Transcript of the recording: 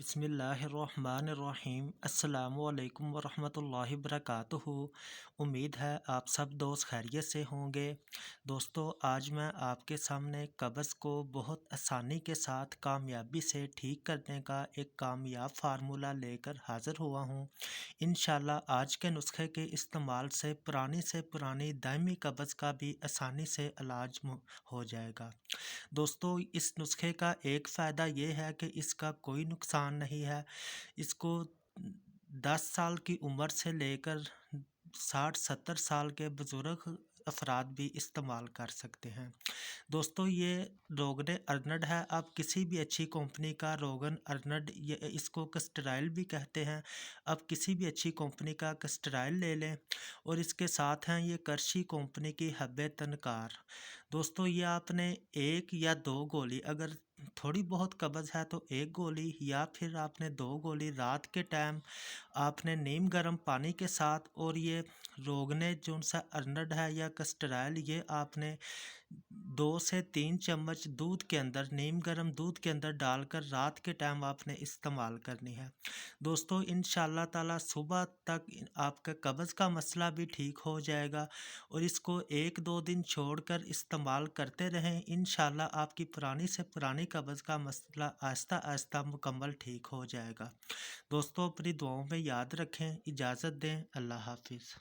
बिस्मिल्लाहिर्रहमानिर्रहीम। अस्सलाम वालेकुम वरहमतुल्लाहि वबरकातुहू। उम्मीद है आप सब दोस्त खैरियत से होंगे। दोस्तों, आज मैं आपके सामने कब्ज़ को बहुत आसानी के साथ कामयाबी से ठीक करने का एक कामयाब फार्मूला लेकर हाज़िर हुआ हूँ। इंशाल्लाह आज के नुस्खे के इस्तेमाल से पुरानी दायमी कब्ज़ का भी आसानी से इलाज हो जाएगा। दोस्तों, इस नुस्खे का एक फ़ायदा ये है कि इसका कोई नुकसान नहीं है। इसको 10 साल की उम्र से लेकर 60-70 साल के बुज़ुर्ग अफराद भी इस्तेमाल कर सकते हैं। दोस्तों, ये रोगन अर्नड है। आप किसी भी अच्छी कंपनी का रोगन अर्नड, ये इसको कस्टराइल भी कहते हैं, आप किसी भी अच्छी कंपनी का कस्टराइल ले लें। और इसके साथ हैं ये करशी कंपनी की हब्बे तनकार। दोस्तों, ये आपने एक या दो गोली, अगर थोड़ी बहुत कब्ज़ है तो एक गोली, या फिर आपने दो गोली रात के टाइम आपने नीम गर्म पानी के साथ, और ये रोगने जो सा अर्नड है या कस्टराइल, ये आपने 2 से 3 चम्मच दूध के अंदर, नीम गर्म दूध के अंदर डालकर रात के टाइम आपने इस्तेमाल करनी है। दोस्तों, इंशाल्लाह ताला सुबह तक आपका कब्ज़ का मसला भी ठीक हो जाएगा। और इसको 1-2 दिन छोड़कर इस्तेमाल करते रहें। इंशाल्लाह आपकी पुरानी से पुरानी कब्ज़ का मसला आहिस्ता आहिस्ता मुकम्मल ठीक हो जाएगा। दोस्तों, अपनी दुआओं में याद रखें। इजाज़त दें। अल्लाह हाफ़िज़।